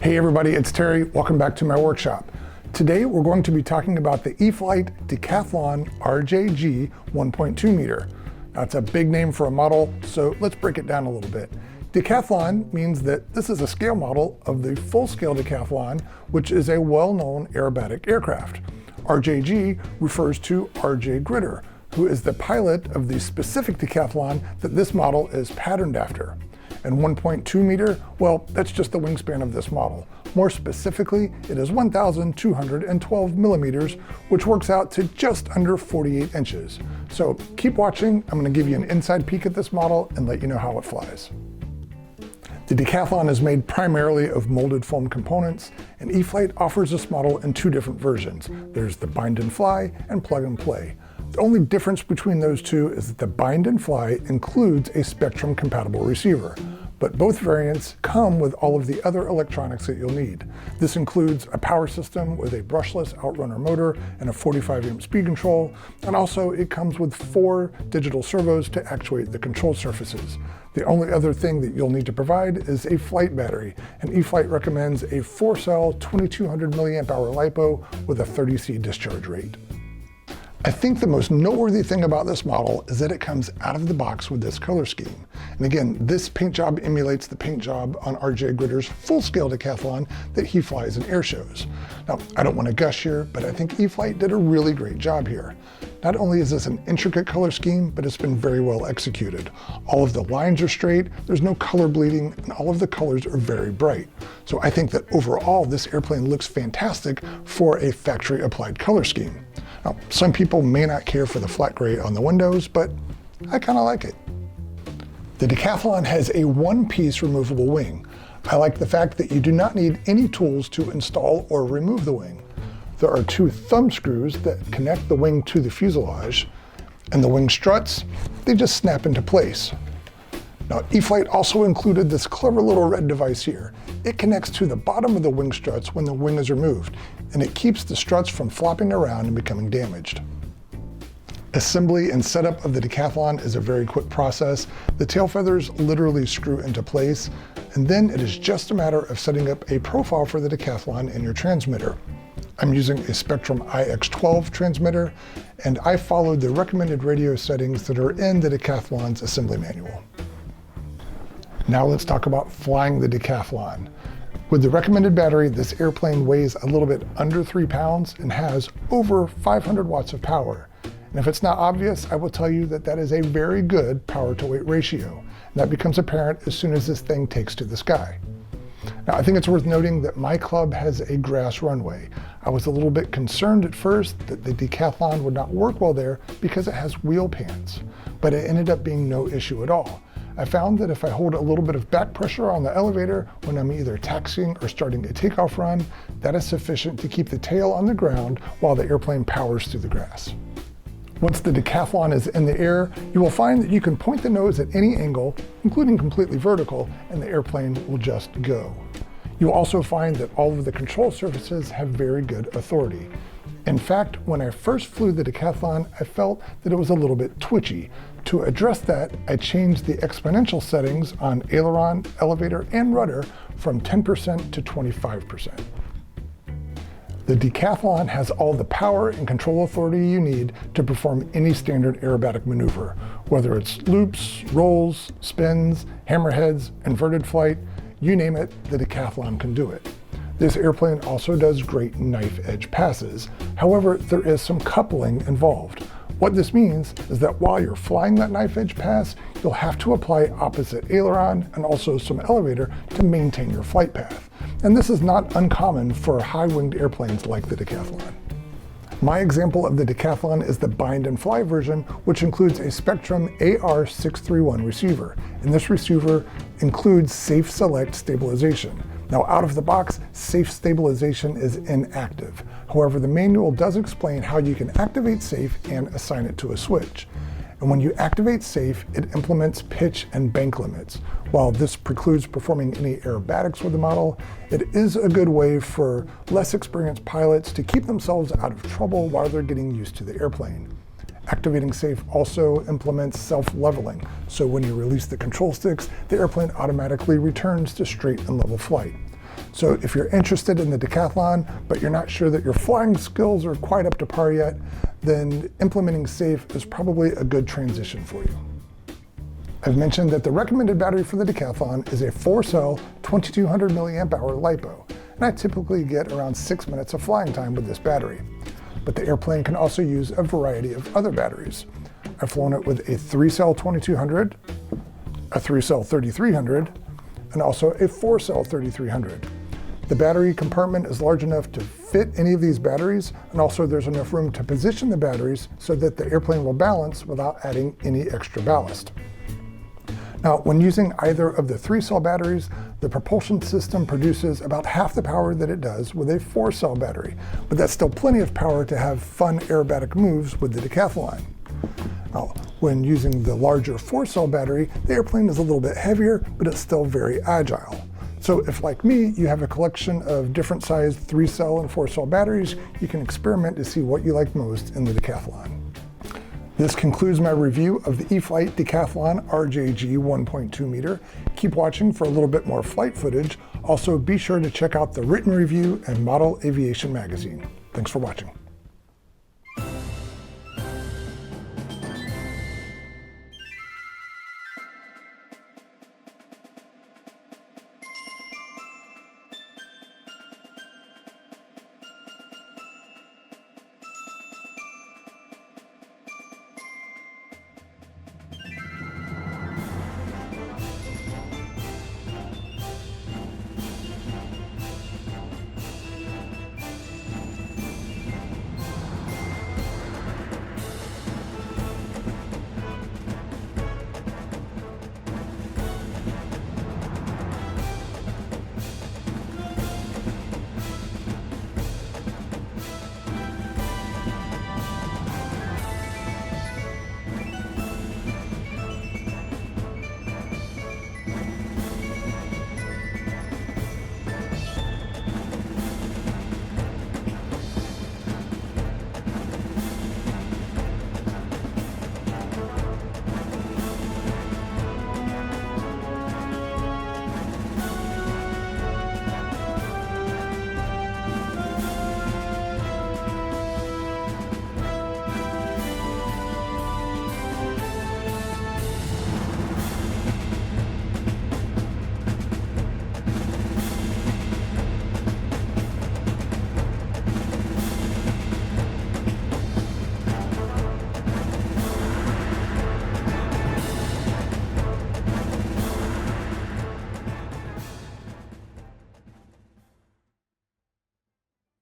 Hey everybody, it's Terry. Welcome back to my workshop. Today we're going to be talking about the E-Flite Decathlon RJG 1.2 meter. That's a big name for a model, so let's break it down a little bit. Decathlon means that this is a scale model of the full-scale Decathlon, which is a well-known aerobatic aircraft. RJG refers to RJ Gritter, who is the pilot of the specific Decathlon that this model is patterned after. And 1.2 meter, well, that's just the wingspan of this model. More specifically, it is 1,212 millimeters, which works out to just under 48 inches. So keep watching. I'm going to give you an inside peek at this model and let you know how it flies. The Decathlon is made primarily of molded foam components, and E-Flite offers this model in two different versions. There's the bind and fly and plug and play. The only difference between those two is that the bind and fly includes a Spectrum compatible receiver, but both variants come with all of the other electronics that you'll need. This includes a power system with a brushless outrunner motor and a 45-amp speed control, and also it comes with 4 digital servos to actuate the control surfaces. The only other thing that you'll need to provide is a flight battery, and E-Flite recommends a 4-cell 2200 milliamp hour LiPo with a 30C discharge rate. I think the most noteworthy thing about this model is that it comes out of the box with this color scheme. And again, this paint job emulates the paint job on RJ Gritter's full-scale Decathlon that he flies in air shows. Now, I don't want to gush here, but I think E-Flite did a really great job here. Not only is this an intricate color scheme, but it's been very well executed. All of the lines are straight, there's no color bleeding, and all of the colors are very bright. So I think that overall, this airplane looks fantastic for a factory-applied color scheme. Now, some people may not care for the flat gray on the windows, but I kind of like it. The Decathlon has a one-piece removable wing. I like the fact that you do not need any tools to install or remove the wing. There are 2 thumb screws that connect the wing to the fuselage, and the wing struts, they just snap into place. Now, E-Flite also included this clever little red device here. It connects to the bottom of the wing struts when the wing is removed, and it keeps the struts from flopping around and becoming damaged. Assembly and setup of the Decathlon is a very quick process. The tail feathers literally screw into place, and then it is just a matter of setting up a profile for the Decathlon in your transmitter. I'm using a Spectrum IX12 transmitter, and I followed the recommended radio settings that are in the Decathlon's assembly manual. Now let's talk about flying the Decathlon. With the recommended battery, this airplane weighs a little bit under 3 pounds and has over 500 watts of power. And if it's not obvious, I will tell you that that is a very good power to weight ratio. And that becomes apparent as soon as this thing takes to the sky. Now, I think it's worth noting that my club has a grass runway. I was a little bit concerned at first that the Decathlon would not work well there because it has wheel pans, but it ended up being no issue at all. I found that if I hold a little bit of back pressure on the elevator when I'm either taxiing or starting a takeoff run, that is sufficient to keep the tail on the ground while the airplane powers through the grass. Once the Decathlon is in the air, you will find that you can point the nose at any angle, including completely vertical, and the airplane will just go. You'll also find that all of the control surfaces have very good authority. In fact, when I first flew the Decathlon, I felt that it was a little bit twitchy. To address that, I changed the exponential settings on aileron, elevator, and rudder from 10% to 25%. The Decathlon has all the power and control authority you need to perform any standard aerobatic maneuver, whether it's loops, rolls, spins, hammerheads, inverted flight, you name it, the Decathlon can do it. This airplane also does great knife edge passes. However, there is some coupling involved. What this means is that while you're flying that knife edge pass, you'll have to apply opposite aileron and also some elevator to maintain your flight path. And this is not uncommon for high-winged airplanes like the Decathlon. My example of the Decathlon is the bind and fly version, which includes a Spectrum AR631 receiver. And this receiver includes Safe Select stabilization. Now, out of the box, safe stabilization is inactive. However, the manual does explain how you can activate safe and assign it to a switch. And when you activate safe, it implements pitch and bank limits. While this precludes performing any aerobatics with the model, it is a good way for less experienced pilots to keep themselves out of trouble while they're getting used to the airplane. Activating safe also implements self-leveling, so when you release the control sticks, the airplane automatically returns to straight and level flight. So if you're interested in the Decathlon, but you're not sure that your flying skills are quite up to par yet, then implementing SAFE is probably a good transition for you. I've mentioned that the recommended battery for the Decathlon is a 4-cell 2200 milliamp hour LiPo, and I typically get around 6 minutes of flying time with this battery. But the airplane can also use a variety of other batteries. I've flown it with a 3-cell 2200, a 3-cell 3300, and also a 4-cell 3300. The battery compartment is large enough to fit any of these batteries, and also there's enough room to position the batteries so that the airplane will balance without adding any extra ballast. Now, when using either of the 3-cell batteries, the propulsion system produces about half the power that it does with a 4-cell battery, but that's still plenty of power to have fun aerobatic moves with the Decathlon. Now, when using the larger 4-cell battery, the airplane is a little bit heavier, but it's still very agile. So if, like me, you have a collection of different sized 3-cell and 4-cell batteries, you can experiment to see what you like most in the Decathlon. This concludes my review of the E-Flite Decathlon RJG 1.2 meter. Keep watching for a little bit more flight footage. Also, be sure to check out the written review and Model Aviation magazine. Thanks for watching.